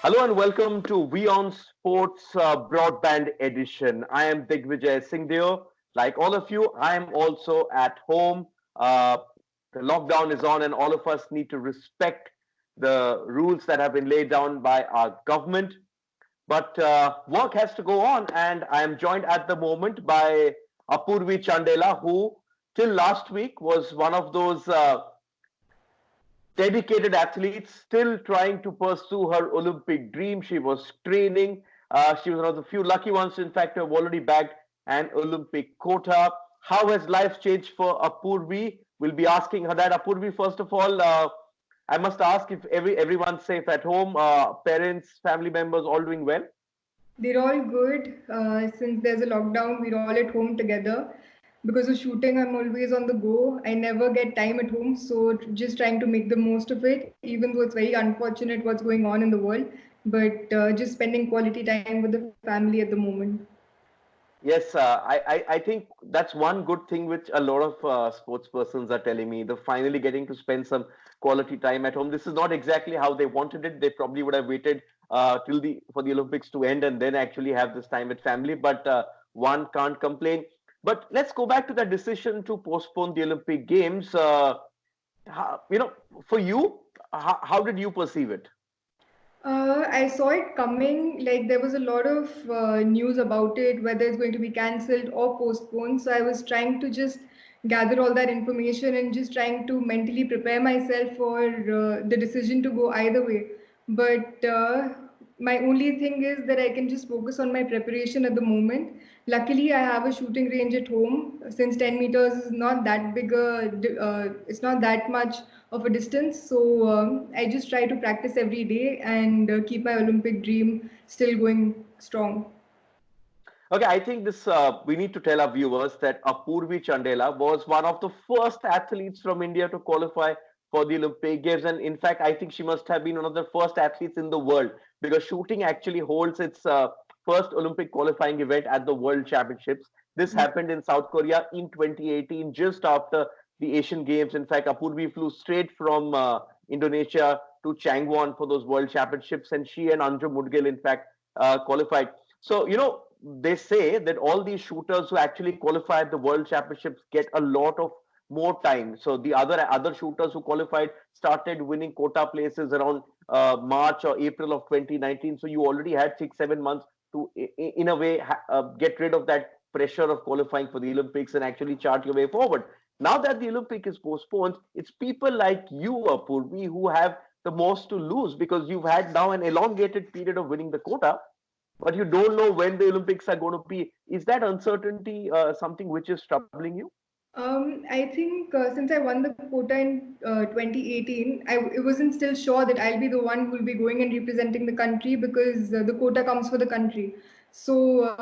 Hello and welcome to WION Sports Broadband Edition. I am Digvijay Singh Deo. Like all of you, I am also at home. Uh, the lockdown is on, and all of us need to respect the rules that have been laid down by our government. But work has to go on, and I am joined at the moment by Apurvi Chandela, who till last week was one of those dedicated athletes still trying to pursue her Olympic dream. She was training. She was one of the few lucky ones, in fact, who have already bagged an Olympic quota. How has life changed for Apurvi? We'll be asking her that. Apurvi, first of all, I must ask if everyone's safe at home, parents, family members, all doing well. They're all good. Since there's a lockdown, we're all at home together. Because of shooting, I'm always on the go. I never get time at home, so just trying to make the most of it, even though it's very unfortunate what's going on in the world. But just spending quality time with the family at the moment. Yes, I think that's one good thing which a lot of sports persons are telling me. They're finally getting to spend some quality time at home. This is not exactly how they wanted it. They probably would have waited till the for the Olympics to end and then actually have this time with family. But one can't complain. But let's go back to that decision to postpone the Olympic Games. You know, for you, how did you perceive it? I saw it coming. Like there was a lot of news about it, whether it's going to be cancelled or postponed. So I was trying to just gather all that information and just trying to mentally prepare myself for the decision to go either way. But my only thing is that I can just focus on my preparation at the moment. Luckily, I have a shooting range at home. Since 10 meters is not that big it's not that much of a distance. So I just try to practice every day and keep my Olympic dream still going strong. Okay, I think this we need to tell our viewers that Apurvi Chandela was one of the first athletes from India to qualify for the Olympic Games, and in fact, I think she must have been one of the first athletes in the world because shooting actually holds its first Olympic qualifying event at the World Championships. This happened in South Korea in 2018, just after the Asian Games. In fact, Apurvi flew straight from Indonesia to Changwon for those World Championships, and she and Anju Mudgil, in fact, qualified. So, they say that all these shooters who actually qualify at the World Championships get a lot of more time. So the other shooters who qualified started winning quota places around March or April of 2019. So you already had 6 7 months to, in a way, get rid of that pressure of qualifying for the Olympics and actually chart your way forward. Now that the Olympic is postponed, it's people like you, Apurvi, who have the most to lose because you've had now an elongated period of winning the quota, but you don't know when the Olympics are going to be. Is that uncertainty something which is troubling you? I think since I won the quota in 2018, I wasn't still sure that I'll be the one who will be going and representing the country because the quota comes for the country. So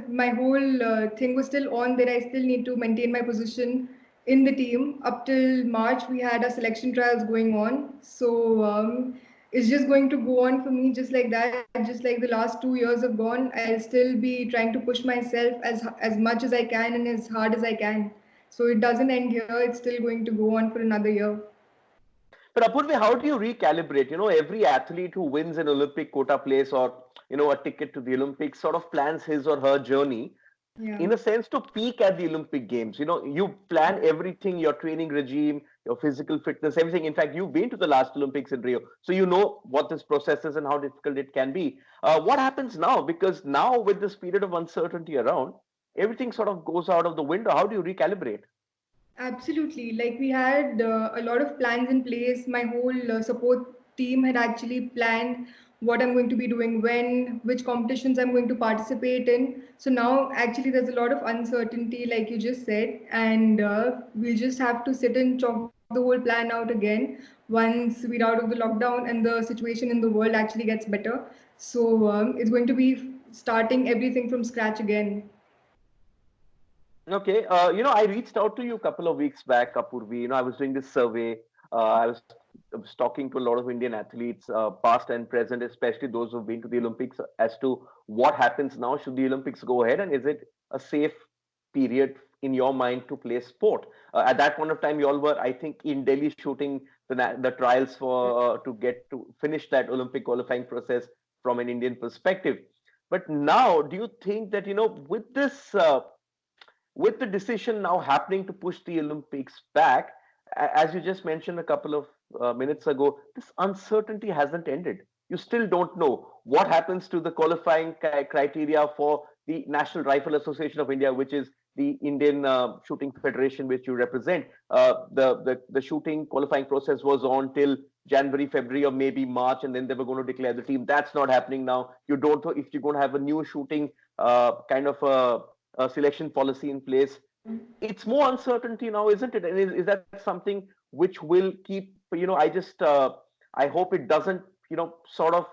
my whole thing was still on that I still need to maintain my position in the team. Up till March, we had our selection trials going on. So it's just going to go on for me just like that. Just like the last 2 years have gone, I'll still be trying to push myself as much as I can and as hard as I can. So it doesn't end here, it's still going to go on for another year. But Apurvi, how do you recalibrate? Every athlete who wins an Olympic quota place or a ticket to the Olympics sort of plans his or her journey Yeah. in a sense to peak at the Olympic Games. You plan everything, your training regime, your physical fitness, everything. In fact, you've been to the last Olympics in Rio, so you know what this process is and how difficult it can be. What happens now? Because now with this period of uncertainty around, everything sort of goes out of the window. How do you recalibrate? Absolutely. Like we had a lot of plans in place. My whole support team had actually planned what I'm going to be doing when, which competitions I'm going to participate in. So now actually there's a lot of uncertainty, like you just said, and we'll just have to sit and chalk the whole plan out again once we're out of the lockdown and the situation in the world actually gets better. So it's going to be starting everything from scratch again. Okay, I reached out to you a couple of weeks back, Apurvi. I was doing this survey. I was talking to a lot of Indian athletes, past and present, especially those who've been to the Olympics, as to what happens now. Should the Olympics go ahead, and is it a safe period in your mind to play sport? At that point of time, you all were, I think, in Delhi shooting the trials for to get to finish that Olympic qualifying process. from an Indian perspective. But now, do you think that, with this with the decision now happening to push the Olympics back, as you just mentioned a couple of minutes ago, this uncertainty hasn't ended. You still don't know what happens to the qualifying criteria for the National Rifle Association of India, which is the Indian Shooting Federation, which you represent. The shooting qualifying process was on till January, February, or maybe March, and then they were going to declare the team. That's not happening now. You don't know if you're going to have a new shooting kind of selection policy in place. It's more uncertainty now, isn't it? And is that something which will keep, I hope it doesn't, sort of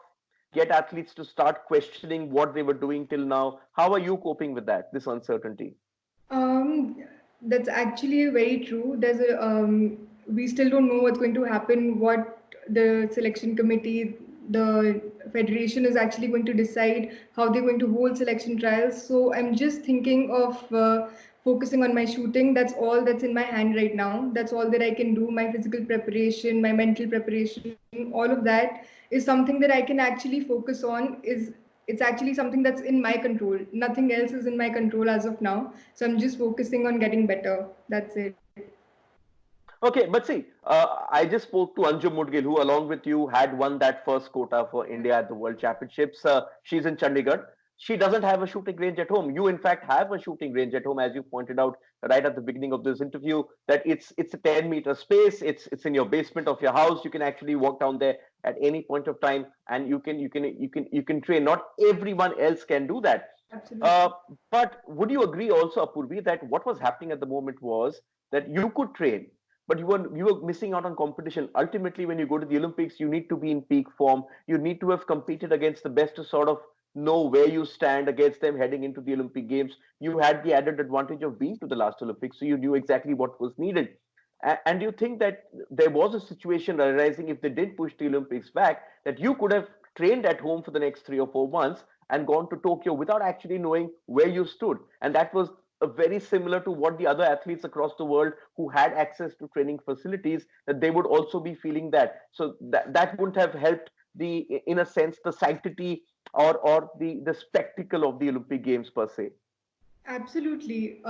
get athletes to start questioning what they were doing till now. How are you coping with that, this uncertainty? Um, that's actually very true. We still don't know what's going to happen, what the selection committee, the federation is actually going to decide, how they're going to hold selection trials. So I'm just thinking of focusing on my shooting. That's all that's in my hand right now. That's all that I can do. My physical preparation, my mental preparation, all of that is something that I can actually focus on. It's actually something that's in my control. Nothing else is in my control as of now. So I'm just focusing on getting better. That's it. Okay, but see, I just spoke to Anjum Mudgil, who, along with you, had won that first quota for India at the World Championships. She's in Chandigarh. She doesn't have a shooting range at home. You, in fact, have a shooting range at home, as you pointed out right at the beginning of this interview. That it's a 10-meter space. It's in your basement of your house. You can actually walk down there at any point of time, and you can train. Not everyone else can do that. Uh, Absolutely. but would you agree also, Apurvi, that what was happening at the moment was that you could train, but you were missing out on competition. Ultimately, when you go to the Olympics, you need to be in peak form. You need to have competed against the best to sort of know where you stand against them heading into the Olympic Games. You had the added advantage of being to the last Olympics, so you knew exactly what was needed. And you think that there was a situation arising if they did push the Olympics back, that you could have trained at home for the next 3 or 4 months and gone to Tokyo without actually knowing where you stood. And that was very similar to what the other athletes across the world who had access to training facilities, that they would also be feeling that. So that wouldn't have helped the, in a sense, the sanctity or the spectacle of the Olympic Games per se. Absolutely.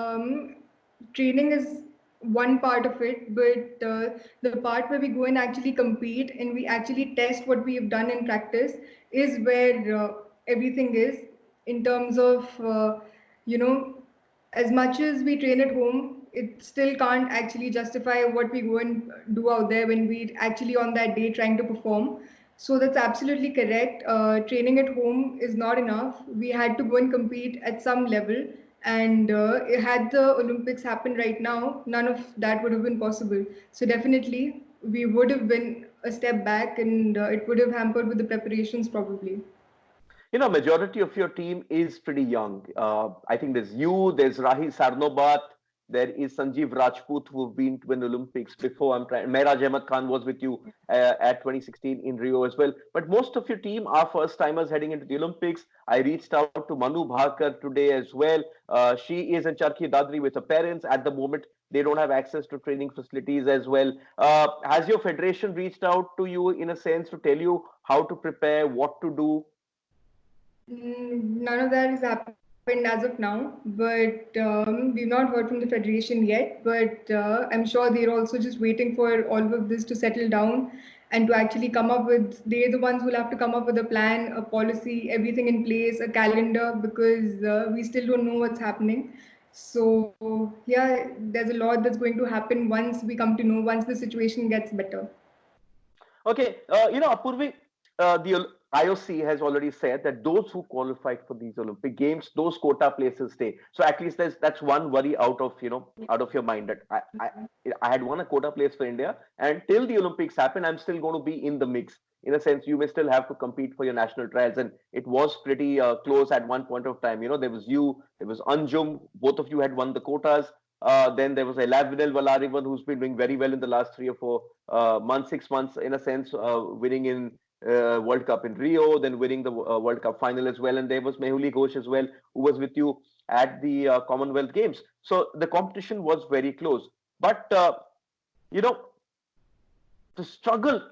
Training is one part of it, but the part where we go and actually compete and we actually test what we have done in practice is where everything is in terms of, you know, as much as we train at home, it still can't actually justify what we go and do out there when we actually on that day trying to perform. So that's absolutely correct. Training at home is not enough. We had to go and compete at some level. And had the Olympics happened right now, none of that would have been possible. So definitely, we would have been a step back, and it would have hampered with the preparations probably. Majority of your team is pretty young. I think there's you, there's Rahi Sarnobat, there is Sanjeev Rajput, who've been to an Olympics before. I'm trying. Mehraj Ahmed Khan was with you at 2016 in Rio as well. But most of your team are first timers heading into the Olympics. I reached out to Manu Bhakar today as well. She is in Charki Dadri with her parents. At the moment, they don't have access to training facilities as well. Has your federation reached out to you in a sense to tell you how to prepare, what to do? None of that has happened as of now, but we've not heard from the federation yet. But I'm sure they're also just waiting for all of this to settle down and to actually come up with. They're the ones who'll have to come up with a plan, a policy, everything in place, a calendar, because we still don't know what's happening. So yeah, there's a lot that's going to happen once we come to know, once the situation gets better. Okay, Apurvi, the IOC has already said that those who qualified for these Olympic Games, those quota places stay. So at least that's one worry out of your mind, that I had won a quota place for India, and till the Olympics happen, I'm still going to be in the mix. In a sense, you may still have to compete for your national trials, and it was pretty close at one point of time. There was you, there was Anjum, both of you had won the quotas. Then there was Elavinel Valarivan, who's been doing very well in the last 3 or 4 months, 6 months, in a sense, winning in World Cup in Rio, then winning the World Cup final as well. And there was Mehuli Ghosh as well, who was with you at the Commonwealth Games. So the competition was very close. But, you know, the struggle,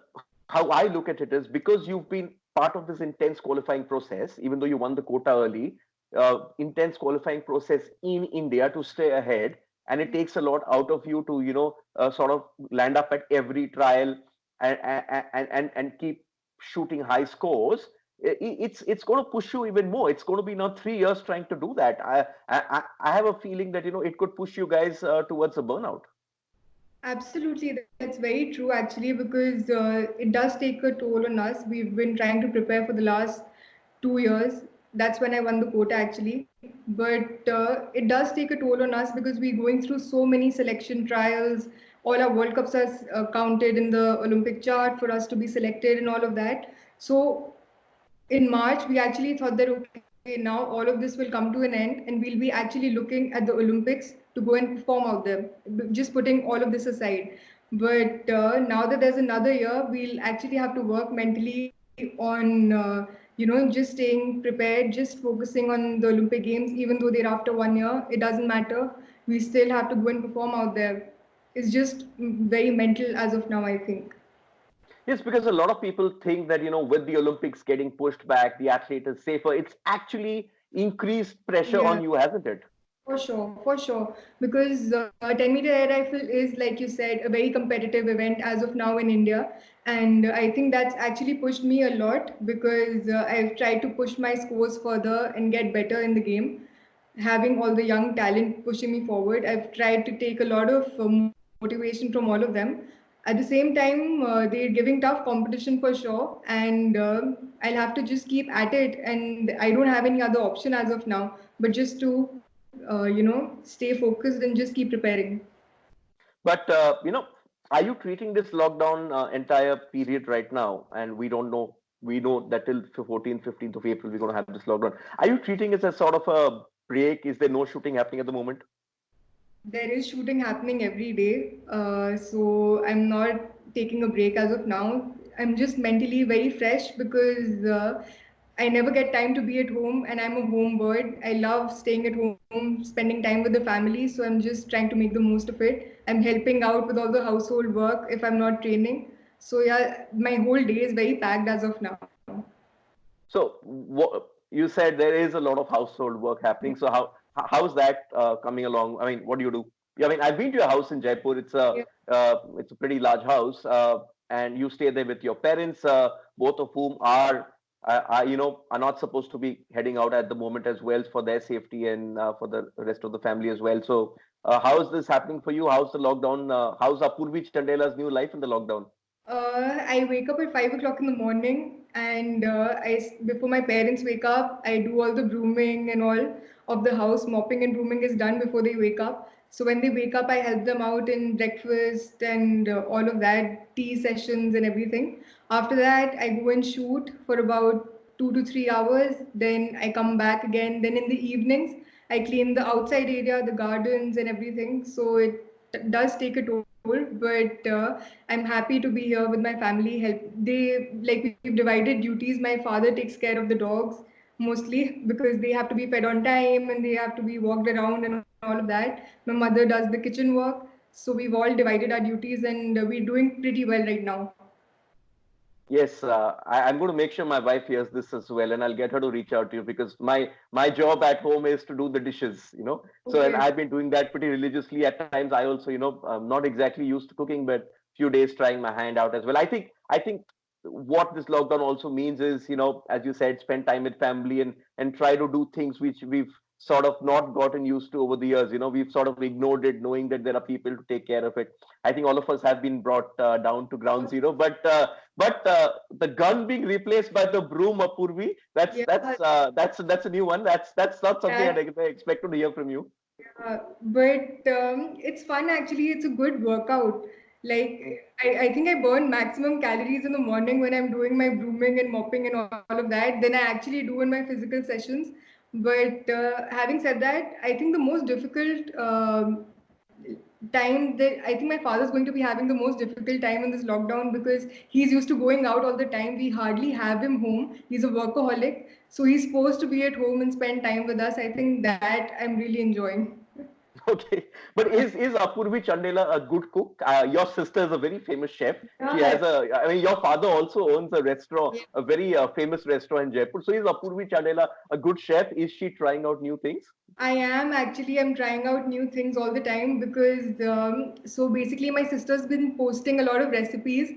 how I look at it is because you've been part of this intense qualifying process, even though you won the quota early, intense qualifying process in India to stay ahead. And it takes a lot out of you to, sort of land up at every trial and keep shooting high scores. It's going to push you even more. It's going to be now 3 years trying to do that. I have a feeling that it could push you guys towards a burnout. Absolutely, that's very true actually, because it does take a toll on us. We've been trying to prepare for the last 2 years. That's when I won the quota actually. But it does take a toll on us because we're going through so many selection trials. All our World Cups are counted in the Olympic chart for us to be selected and all of that. So in March, we actually thought that okay, now all of this will come to an end, and we'll be actually looking at the Olympics to go and perform out there. Just putting all of this aside, but now that there's another year, we'll actually have to work mentally on just staying prepared, just focusing on the Olympic Games, even though they're after 1 year. It doesn't matter. We still have to go and perform out there. It's just very mental as of now, I think. Yes, because a lot of people think that, with the Olympics getting pushed back, the athlete is safer. It's actually increased pressure on Yeah. you, hasn't it? For sure, for sure. Because 10 meter air rifle is, like you said, a very competitive event as of now in India. And I think that's actually pushed me a lot because I've tried to push my scores further and get better in the game. Having all the young talent pushing me forward, I've tried to take a lot of motivation from all of them. At the same time, they're giving tough competition for sure, and I'll have to just keep at it. And I don't have any other option as of now, but just to stay focused and just keep preparing. But, are you treating this lockdown entire period right now? And we don't know, we know that till 14th, 15th of April, we're going to have this lockdown. Are you treating it as sort of a break? Is there no shooting happening at the moment? There is shooting happening every day, so I'm not taking a break as of now. I'm just mentally very fresh because I never get time to be at home, and I'm a home bird. I love staying at home, spending time with the family, so I'm just trying to make the most of it. I'm helping out with all the household work if I'm not training. So yeah, my whole day is very packed as of now. So what you said, there is a lot of household work happening. So how's that coming along? I mean, what do you do? Yeah, I mean, I've been to your house in Jaipur. It's a pretty large house, and you stay there with your parents, both of whom are not supposed to be heading out at the moment as well for their safety and for the rest of the family as well. So how is this happening for you? How's the lockdown? How's Apurvi Chandela's new life in the lockdown? I wake up at 5 o'clock in the morning, and before my parents wake up, I do all the brooming and all of the house. Mopping and brooming is done before they wake up. So when they wake up, I help them out in breakfast and all of that, tea sessions and everything. After that, I go and shoot for about 2 to 3 hours. Then I come back again. Then in the evenings, I clean the outside area, the gardens and everything. So it does take a toll, but I'm happy to be here with my family. Help they like we've divided duties. My father takes care of the dogs mostly because they have to be fed on time and they have to be walked around and all of that. My mother does the kitchen work. So we've all divided our duties, and we're doing pretty well right now. Yes, I'm going to make sure my wife hears this as well, and I'll get her to reach out to you because my job at home is to do the dishes, So, and Okay. I've been doing that pretty religiously. At times, I also, I'm not exactly used to cooking, but few days trying my hand out as well. I think what this lockdown also means is, as you said, spend time with family and try to do things which we've sort of not gotten used to over the years. We've sort of ignored it, knowing that there are people to take care of it. I think all of us have been brought down to ground zero, but the gun being replaced by the broom, Apurvi, that's Yeah, that's uh, that's that's a new one. That's not something that I expected to hear from you. but it's fun actually. It's a good workout. Like I think I burn maximum calories in the morning when I'm doing my brooming and mopping and all of that. Then I actually do in my physical sessions. But having said that, I think the most difficult time that I think my father's going to be having the most difficult time in this lockdown because he's used to going out all the time. We hardly have him home. He's a workaholic, so he's supposed to be at home and spend time with us. I think that I'm really enjoying. Okay, but is Apurvi Chandela a good cook? Your sister is a very famous chef. She Yeah, has a. I mean, your father also owns a restaurant, yeah. a very famous restaurant in Jaipur. So is Apurvi Chandela a good chef? Is she trying out new things? I am actually, I'm trying out new things all the time because so basically my sister's been posting a lot of recipes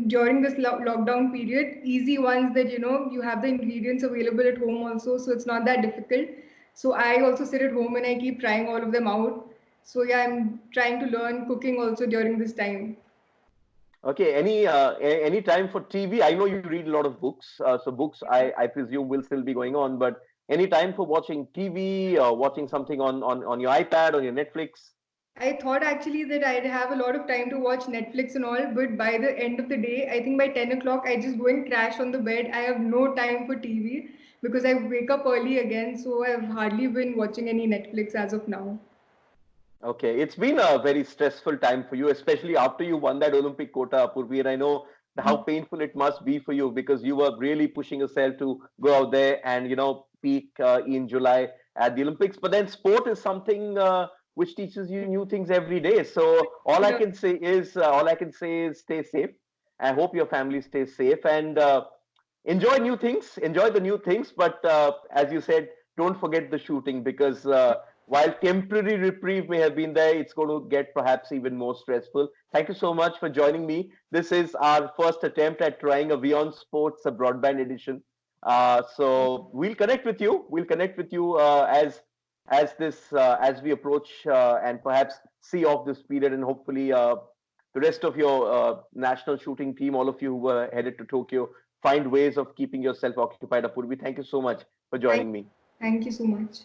during this lockdown period, easy ones that you have the ingredients available at home also, so it's not that difficult. So I also sit at home and I keep trying all of them out. So yeah, I'm trying to learn cooking also during this time. Okay, any time for TV? I know you read a lot of books, so books I presume will still be going on. But any time for watching TV or watching something on your iPad or your Netflix? I thought actually that I'd have a lot of time to watch Netflix and all, but by the end of the day, I think by 10 o'clock, I just go and crash on the bed. I have no time for TV because I wake up early again, so I've hardly been watching any Netflix as of now. Okay, it's been a very stressful time for you, especially after you won that Olympic quota, Purvi. And I know how painful it must be for you because you were really pushing yourself to go out there and peak in July at the Olympics. But then sport is something which teaches you new things every day. So all I can say is stay safe. I hope your family stays safe and enjoy new things, enjoy the new things. But as you said, don't forget the shooting because. While temporary reprieve may have been there, it's going to get perhaps even more stressful. Thank you so much for joining me. This is our first attempt at trying a WION Sports a broadband edition. So we'll connect with you. We'll connect with you as we approach and perhaps see off this period, and hopefully the rest of your national shooting team, all of you who were headed to Tokyo, find ways of keeping yourself occupied. Apurvi, thank you so much for Thank, joining me. thank you so much.